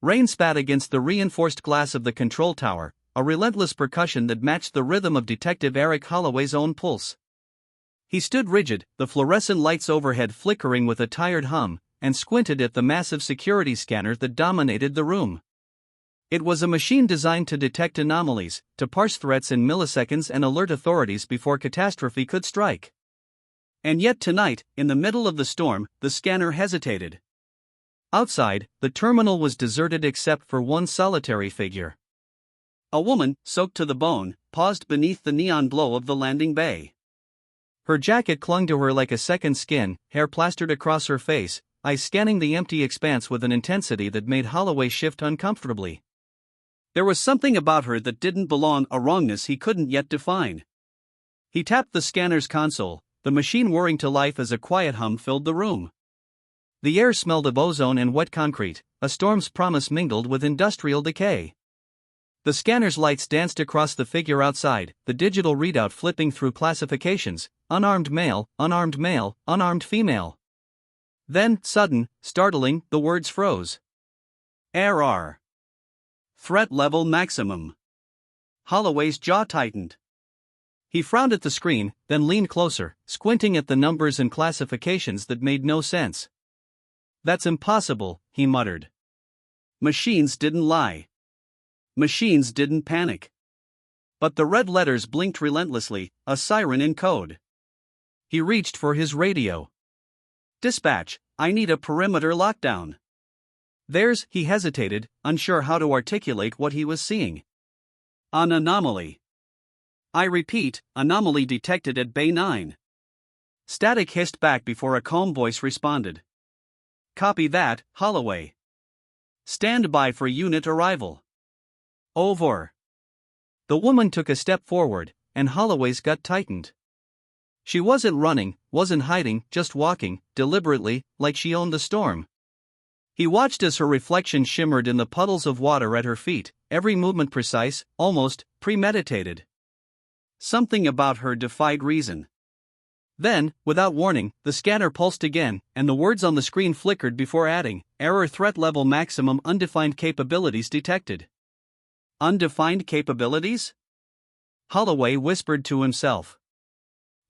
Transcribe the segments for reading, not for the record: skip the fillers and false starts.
Rain spat against the reinforced glass of the control tower, a relentless percussion that matched the rhythm of Detective Eric Holloway's own pulse. He stood rigid, the fluorescent lights overhead flickering with a tired hum, and squinted at the massive security scanner that dominated the room. It was a machine designed to detect anomalies, to parse threats in milliseconds and alert authorities before catastrophe could strike. And yet tonight, in the middle of the storm, the scanner hesitated. Outside, the terminal was deserted except for one solitary figure. A woman, soaked to the bone, paused beneath the neon glow of the landing bay. Her jacket clung to her like a second skin, hair plastered across her face, eyes scanning the empty expanse with an intensity that made Holloway shift uncomfortably. There was something about her that didn't belong, a wrongness he couldn't yet define. He tapped the scanner's console, the machine whirring to life as a quiet hum filled the room. The air smelled of ozone and wet concrete, a storm's promise mingled with industrial decay. The scanner's lights danced across the figure outside, the digital readout flipping through classifications: unarmed male, unarmed female. Then, sudden, startling, the words froze. Error. Threat level maximum. Holloway's jaw tightened. He frowned at the screen, then leaned closer, squinting at the numbers and classifications that made no sense. That's impossible, he muttered. Machines didn't lie. Machines didn't panic. But the red letters blinked relentlessly, a siren in code. He reached for his radio. Dispatch, I need a perimeter lockdown. He hesitated, unsure how to articulate what he was seeing. An anomaly. I repeat, anomaly detected at Bay 9. Static hissed back before a calm voice responded. Copy that, Holloway. Stand by for unit arrival. Over. The woman took a step forward, and Holloway's gut tightened. She wasn't running, wasn't hiding, just walking, deliberately, like she owned the storm. He watched as her reflection shimmered in the puddles of water at her feet, every movement precise, almost premeditated. Something about her defied reason. Then, without warning, the scanner pulsed again, and the words on the screen flickered before adding, error threat level maximum undefined capabilities detected. Undefined capabilities? Holloway whispered to himself.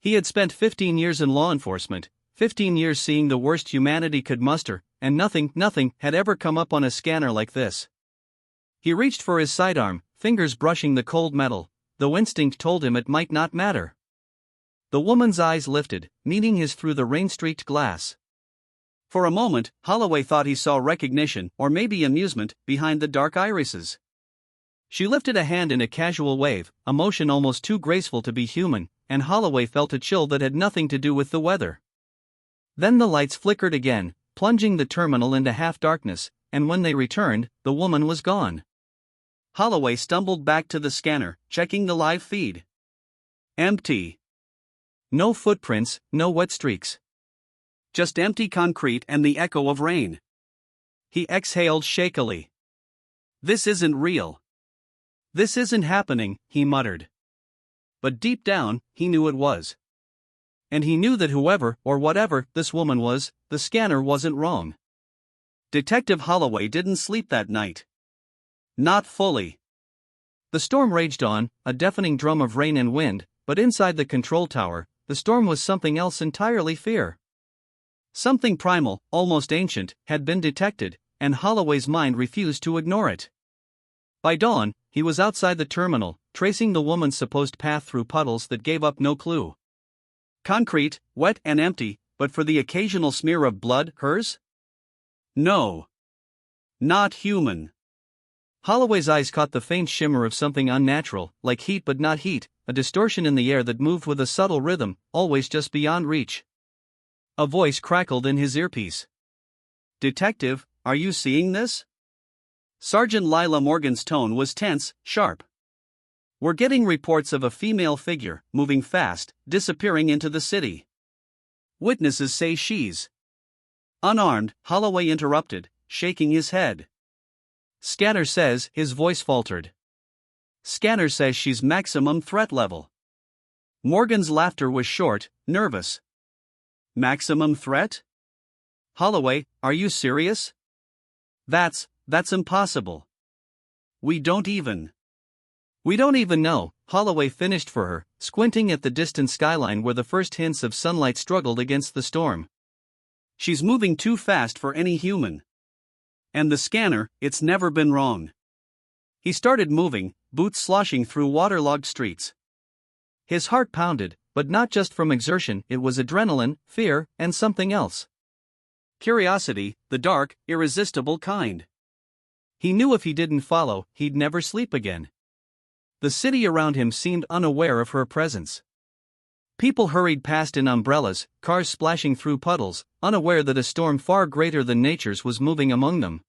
He had spent 15 years in law enforcement, 15 years seeing the worst humanity could muster, and nothing had ever come up on a scanner like this. He reached for his sidearm, fingers brushing the cold metal, though instinct told him it might not matter. The woman's eyes lifted, meeting his through the rain-streaked glass. For a moment, Holloway thought he saw recognition, or maybe amusement, behind the dark irises. She lifted a hand in a casual wave, a motion almost too graceful to be human, and Holloway felt a chill that had nothing to do with the weather. Then the lights flickered again, plunging the terminal into half-darkness, and when they returned, the woman was gone. Holloway stumbled back to the scanner, checking the live feed. Empty. No footprints, no wet streaks. Just empty concrete and the echo of rain. He exhaled shakily. This isn't real. This isn't happening, he muttered. But deep down, he knew it was. And he knew that whoever, or whatever, this woman was, the scanner wasn't wrong. Detective Holloway didn't sleep that night. Not fully. The storm raged on, a deafening drum of rain and wind, but inside the control tower, the storm was something else entirely: fear. Something primal, almost ancient, had been detected, and Holloway's mind refused to ignore it. By dawn, he was outside the terminal, tracing the woman's supposed path through puddles that gave up no clue. Concrete, wet and empty, but for the occasional smear of blood, hers? No. Not human. Holloway's eyes caught the faint shimmer of something unnatural, like heat but not heat, a distortion in the air that moved with a subtle rhythm, always just beyond reach. A voice crackled in his earpiece. Detective, are you seeing this? Sergeant Lila Morgan's tone was tense, sharp. We're getting reports of a female figure, moving fast, disappearing into the city. Witnesses say she's unarmed, Holloway interrupted, shaking his head. Scanner says, his voice faltered. Scanner says she's maximum threat level. Morgan's laughter was short, nervous. Maximum threat? Holloway, are you serious? That's that's impossible. We don't even know, Holloway finished for her, squinting at the distant skyline where the first hints of sunlight struggled against the storm. She's moving too fast for any human. And the scanner, it's never been wrong. He started moving, boots sloshing through waterlogged streets. His heart pounded, but not just from exertion, it was adrenaline, fear, and something else. Curiosity, the dark, irresistible kind. He knew if he didn't follow, he'd never sleep again. The city around him seemed unaware of her presence. People hurried past in umbrellas, cars splashing through puddles, unaware that a storm far greater than nature's was moving among them.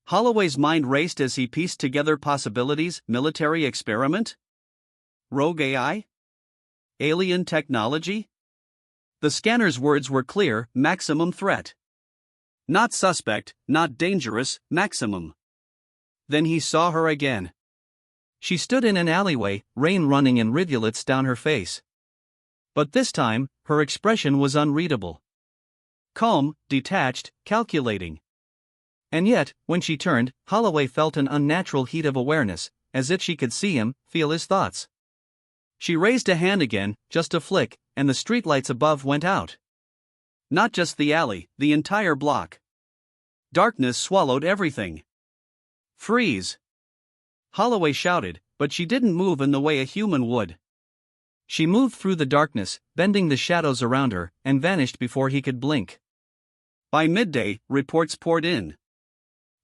Holloway's mind raced as he pieced together possibilities: military experiment? Rogue AI? Alien technology? The scanner's words were clear: maximum threat. Not suspect, not dangerous, maximum. Then he saw her again. She stood in an alleyway, rain running in rivulets down her face. But this time, her expression was unreadable. Calm, detached, calculating. And yet, when she turned, Holloway felt an unnatural heat of awareness, as if she could see him, feel his thoughts. She raised a hand again, just a flick, and the streetlights above went out. Not just the alley, the entire block. Darkness swallowed everything. Freeze! Holloway shouted, but she didn't move in the way a human would. She moved through the darkness, bending the shadows around her, and vanished before he could blink. By midday, reports poured in.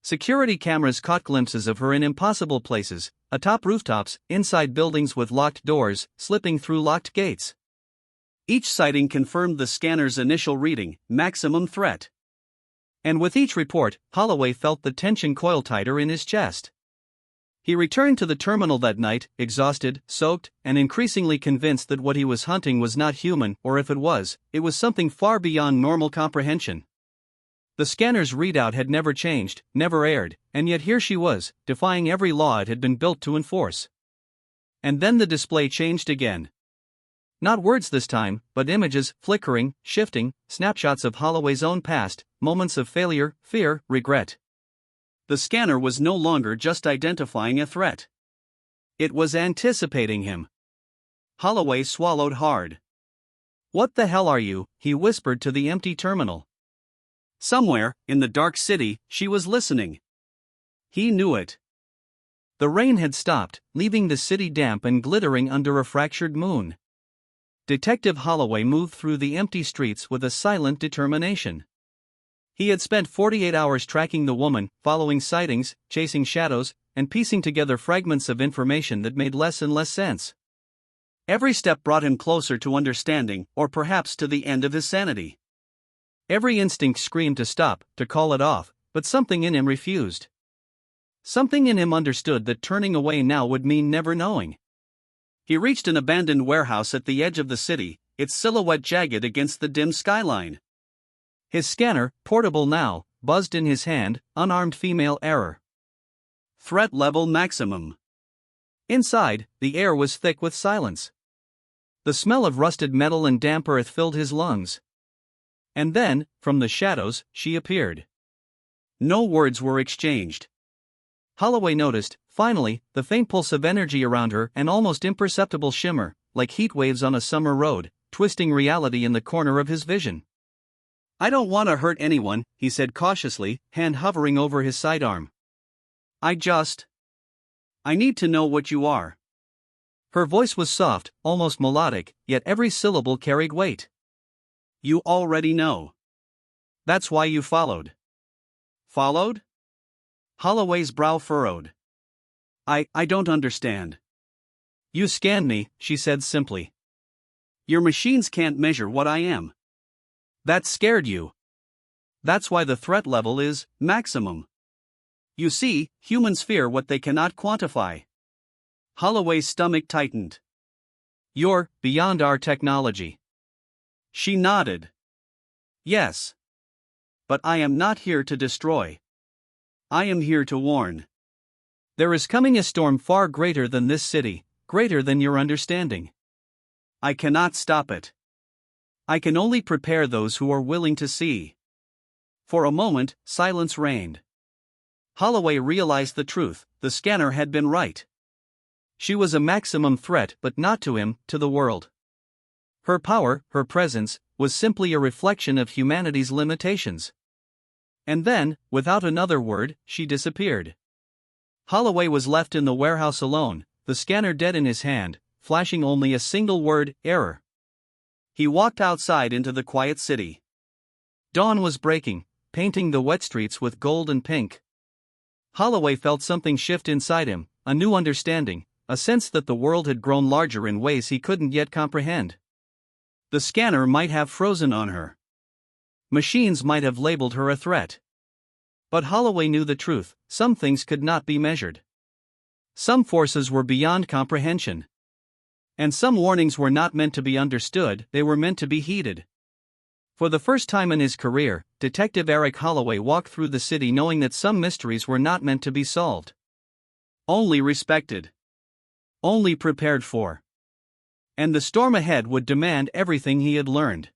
Security cameras caught glimpses of her in impossible places, atop rooftops, inside buildings with locked doors, slipping through locked gates. Each sighting confirmed the scanner's initial reading: maximum threat. And with each report, Holloway felt the tension coil tighter in his chest. He returned to the terminal that night, exhausted, soaked, and increasingly convinced that what he was hunting was not human, or if it was something far beyond normal comprehension. The scanner's readout had never changed, never erred, and yet here she was, defying every law it had been built to enforce. And then the display changed again. Not words this time, but images, flickering, shifting, snapshots of Holloway's own past, moments of failure, fear, regret. The scanner was no longer just identifying a threat. It was anticipating him. Holloway swallowed hard. "What the hell are you?" he whispered to the empty terminal. Somewhere, in the dark city, she was listening. He knew it. The rain had stopped, leaving the city damp and glittering under a fractured moon. Detective Holloway moved through the empty streets with a silent determination. He had spent 48 hours tracking the woman, following sightings, chasing shadows, and piecing together fragments of information that made less and less sense. Every step brought him closer to understanding, or perhaps to the end of his sanity. Every instinct screamed to stop, to call it off, but something in him refused. Something in him understood that turning away now would mean never knowing. He reached an abandoned warehouse at the edge of the city, its silhouette jagged against the dim skyline. His scanner, portable now, buzzed in his hand: unarmed female error. Threat level maximum. Inside, the air was thick with silence. The smell of rusted metal and damp earth filled his lungs. And then, from the shadows, she appeared. No words were exchanged. Holloway noticed, finally, the faint pulse of energy around her, an almost imperceptible shimmer, like heat waves on a summer road, twisting reality in the corner of his vision. "I don't want to hurt anyone," he said cautiously, hand hovering over his sidearm. I need to know what you are." Her voice was soft, almost melodic, yet every syllable carried weight. "You already know. That's why you followed." "Followed?" Holloway's brow furrowed. I don't understand." "You scanned me," she said simply. "Your machines can't measure what I am. That scared you. That's why the threat level is maximum. You see, humans fear what they cannot quantify." Holloway's stomach tightened. "You're beyond our technology." She nodded. "Yes. But I am not here to destroy. I am here to warn. There is coming a storm far greater than this city, greater than your understanding. I cannot stop it. I can only prepare those who are willing to see." For a moment, silence reigned. Holloway realized the truth: the scanner had been right. She was a maximum threat, but not to him, to the world. Her power, her presence, was simply a reflection of humanity's limitations. And then, without another word, she disappeared. Holloway was left in the warehouse alone, the scanner dead in his hand, flashing only a single word: error. He walked outside into the quiet city. Dawn was breaking, painting the wet streets with gold and pink. Holloway felt something shift inside him, a new understanding, a sense that the world had grown larger in ways he couldn't yet comprehend. The scanner might have frozen on her. Machines might have labeled her a threat. But Holloway knew the truth: some things could not be measured. Some forces were beyond comprehension. And some warnings were not meant to be understood, they were meant to be heeded. For the first time in his career, Detective Eric Holloway walked through the city knowing that some mysteries were not meant to be solved. Only respected. Only prepared for. And the storm ahead would demand everything he had learned.